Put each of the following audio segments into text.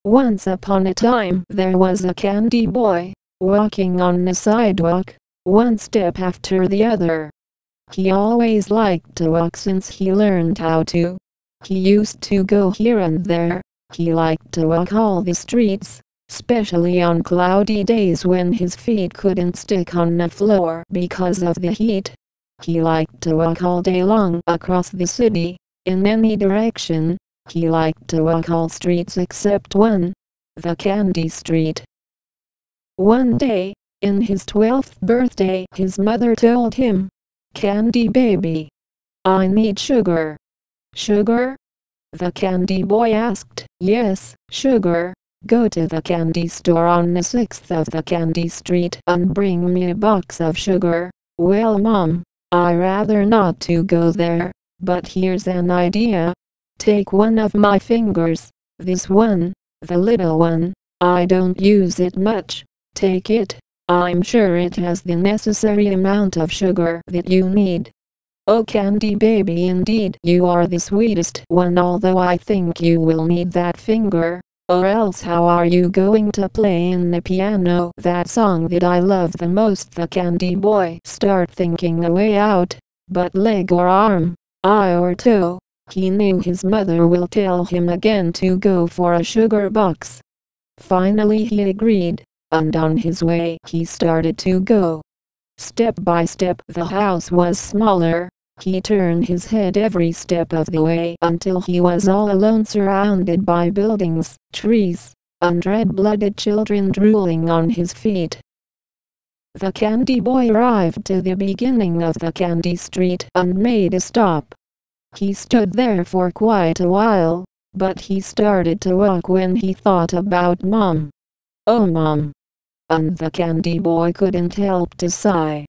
Once upon a time there was a candy boy, walking on the sidewalk, one step after the other. He always liked to walk since he learned how to. He used to go here and there. He liked to walk all the streets, especially on cloudy days when his feet couldn't stick on the floor because of the heat. He liked to walk all day long across the city, in any direction. He liked to walk all streets except one, the Candy Street. One day, in his 12th birthday, his mother told him, "Candy baby, I need sugar." "Sugar?" the candy boy asked. "Yes, sugar. Go to the candy store on the 6th of the Candy Street and bring me a box of sugar." "Well Mom, I rather not to go there, but here's an idea. Take one of my fingers, this one, the little one. I don't use it much. Take it. I'm sure it has the necessary amount of sugar that you need." "Oh candy baby, indeed you are the sweetest one, although I think you will need that finger, or else how are you going to play in the piano that song that I love the most?" The candy boy started thinking a way out, but leg or arm, eye or toe, he knew his mother will tell him again to go for a sugar box. Finally he agreed, and on his way he started to go. Step by step the house was smaller. He turned his head every step of the way until he was all alone, surrounded by buildings, trees, and red-blooded children drooling on his feet. The candy boy arrived to the beginning of the Candy Street and made a stop. He stood there for quite a while, but he started to walk when he thought about Mom. "Oh Mom!" And the candy boy couldn't help to sigh.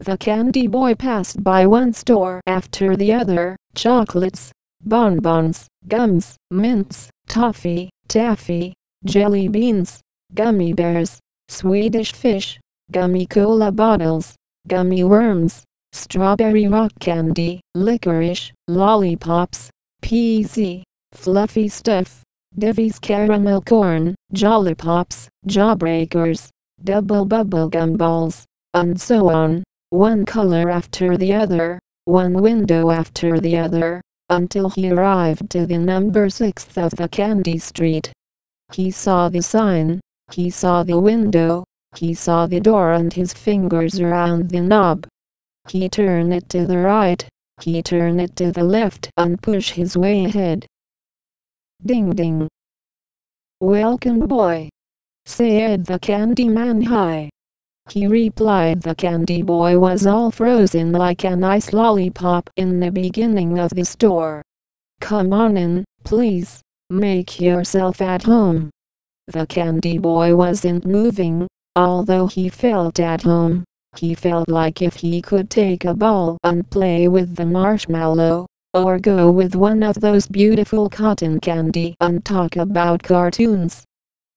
The candy boy passed by one store after the other, chocolates, bonbons, gums, mints, toffee, taffy, jelly beans, gummy bears, Swedish fish, gummy cola bottles, gummy worms, strawberry rock candy, licorice, lollipops, PZ, fluffy stuff, Divvy's caramel corn, Jolly Pops, Jawbreakers, double bubble gum balls, and so on, one color after the other, one window after the other, until he arrived to the number 6th of the Candy Street. He saw the sign, he saw the window, he saw the door and his fingers around the knob. He turned it to the right, he turned it to the left and pushed his way ahead. Ding ding. "Welcome boy," said the candy man. "Hi." He replied. The candy boy was all frozen like an ice lollipop in the beginning of the store. "Come on in, please. Make yourself at home." The candy boy wasn't moving, although he felt at home. He felt like if he could take a ball and play with the marshmallow, or go with one of those beautiful cotton candy and talk about cartoons.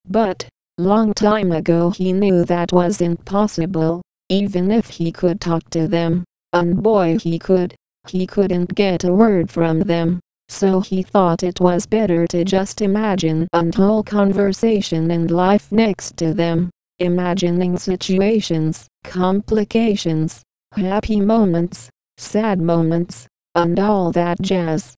But, long time ago he knew that wasn't possible, even if he could talk to them, and boy he couldn't get a word from them, so he thought it was better to just imagine and hold conversation and life next to them, imagining situations, complications, happy moments, sad moments, and all that jazz.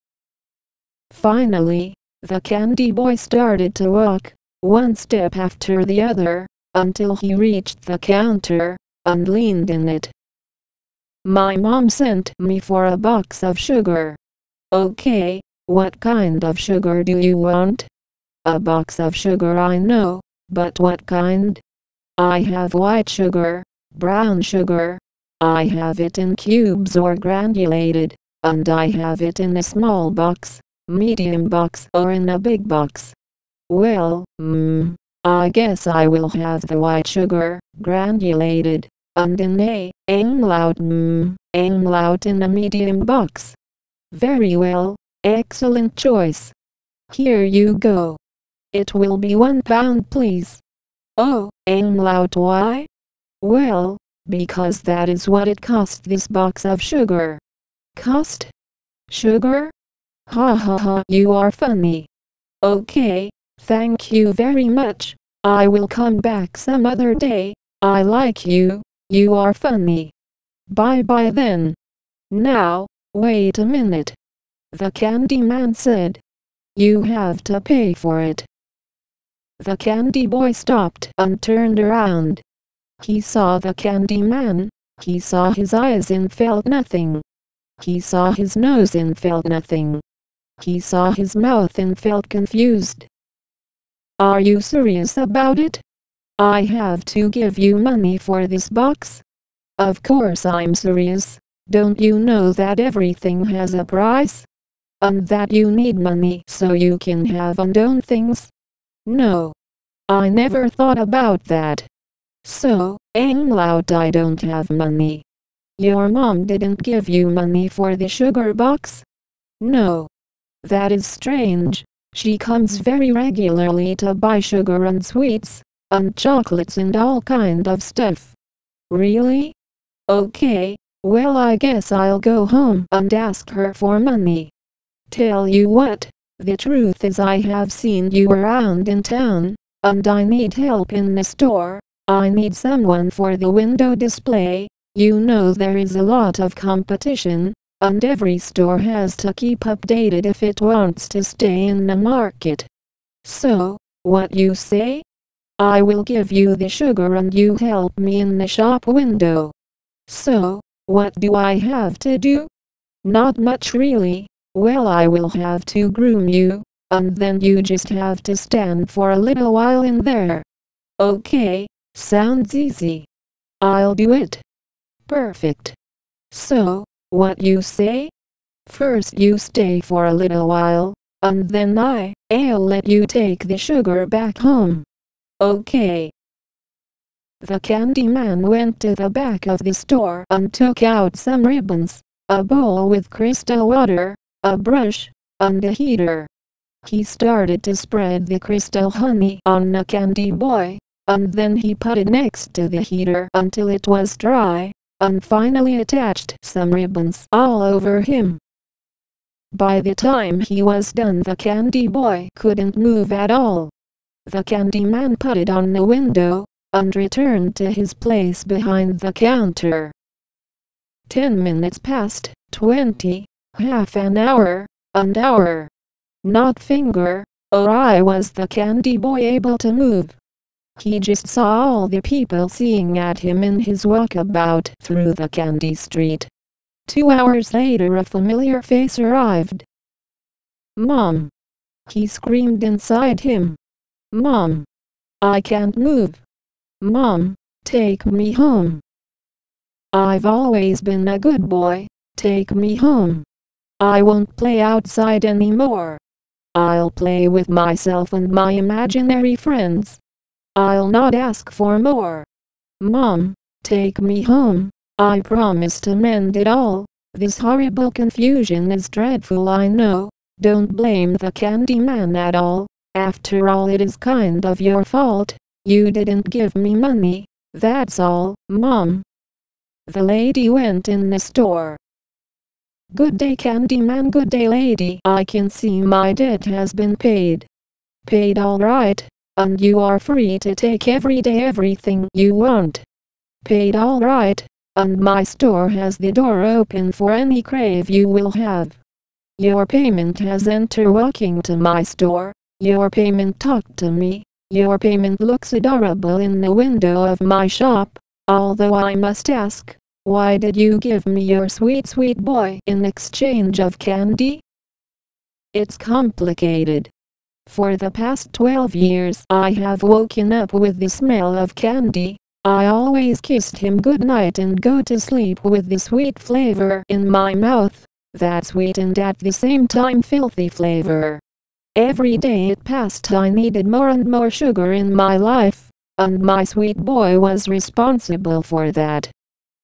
Finally, the candy boy started to walk, one step after the other, until he reached the counter, and leaned in it. "My mom sent me for a box of sugar." "Okay, what kind of sugar do you want?" "A box of sugar, I know, but what kind?" "I have white sugar, brown sugar. I have it in cubes or granulated, and I have it in a small box, medium box or in a big box." "Well, I guess I will have the white sugar, granulated, and in a loud in a medium box." "Very well, excellent choice. Here you go. It will be £1 please." "Oh, loud, why?" "Well, because that is what it cost, this box of sugar." "Cost? Sugar? Ha ha ha, you are funny." "Okay, Thank you very much. I will come back some other day. I like you. You are funny. Bye bye then. Now, wait a minute. The candy man said. You have to pay for it. The candy boy stopped and turned around. He saw the candy man. He saw his eyes and felt nothing. He saw his nose and felt nothing. He saw his mouth and felt confused. Are you serious about it? I have to give you money for this box? Of course I'm serious. Don't you know that everything has a price? And that you need money so you can have and own things? No. I never thought about that. So, ain't loud I don't have money. Your mom didn't give you money for the sugar box? No. That is strange. She comes very regularly to buy sugar and sweets, and chocolates and all kind of stuff. Really? Okay, well I guess I'll go home and ask her for money. Tell you what, the truth is I have seen you around in town, and I need help in the store. I need someone for the window display. You know there is a lot of competition, and every store has to keep updated if it wants to stay in the market. So, what you say? I will give you the sugar and you help me in the shop window. So, what do I have to do? Not much really. Well, I will have to groom you, and then you just have to stand for a little while in there. Okay, sounds easy. I'll do it. Perfect. So, what you say? First you stay for a little while, and then I'll let you take the sugar back home. Okay. The candy man went to the back of the store and took out some ribbons, a bowl with crystal water, a brush, and a heater. He started to spread the crystal honey on the candy boy, and then he put it next to the heater until it was dry, and finally attached some ribbons all over him. By the time he was done, the candy boy couldn't move at all. The candy man put it on the window, and returned to his place behind the counter. 10 minutes passed, 20, half an hour, an hour. Not finger or eye was the candy boy able to move. He just saw all the people seeing at him in his walkabout through the candy street. 2 hours later a familiar face arrived. Mom! He screamed inside him. Mom! I can't move. Mom, take me home. I've always been a good boy, take me home. I won't play outside anymore. I'll play with myself and my imaginary friends. I'll not ask for more. Mom, take me home. I promise to mend it all. This horrible confusion is dreadful, I know. Don't blame the candy man at all. After all, it is kind of your fault. You didn't give me money. That's all, Mom. The lady went in the store. Good day, candy man. Good day, lady. I can see my debt has been paid. Paid, all right. And you are free to take every day everything you want. Paid, all right. And my store has the door open for any crave you will have. Your payment has entered. Walking to my store. Your payment talked to me. Your payment looks adorable in the window of my shop. Although I must ask, why did you give me your sweet sweet boy in exchange of candy? It's complicated. For the past 12 years I have woken up with the smell of candy. I always kissed him goodnight and go to sleep with the sweet flavor in my mouth. That sweet and at the same time filthy flavor. Every day it passed I needed more and more sugar in my life, and my sweet boy was responsible for that.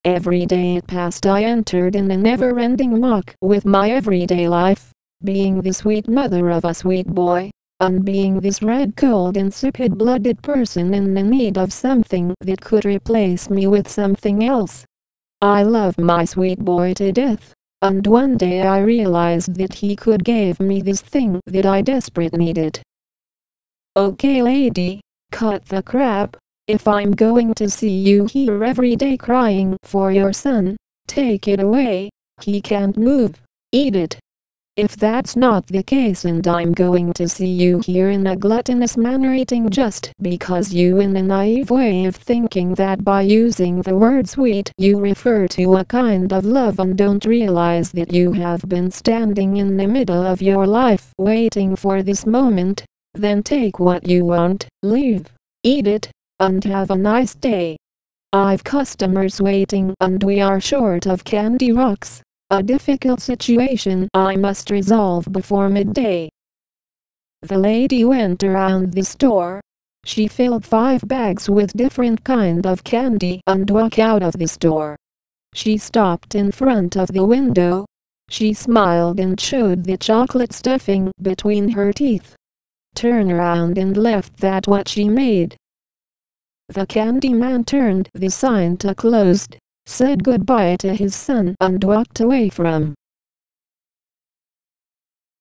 Every day it passed I entered in a never-ending mock with my everyday life, being the sweet mother of a sweet boy, and being this red cold insipid-blooded person in the need of something that could replace me with something else. I love my sweet boy to death. And one day I realized that he could give me this thing that I desperately needed. Okay lady, cut the crap. If I'm going to see you here every day crying for your son, take it away. He can't move. Eat it. If that's not the case and I'm going to see you here in a gluttonous manner eating just because you in a naive way of thinking that by using the word sweet you refer to a kind of love and don't realize that you have been standing in the middle of your life waiting for this moment, then take what you want, leave, eat it, and have a nice day. I've customers waiting and we are short of candy rocks. A difficult situation I must resolve before midday. The lady went around the store. She filled 5 bags with different kind of candy and walked out of the store. She stopped in front of the window. She smiled and showed the chocolate stuffing between her teeth. Turned around and left that what she made. The candy man turned the sign to closed, said goodbye to his son and walked away from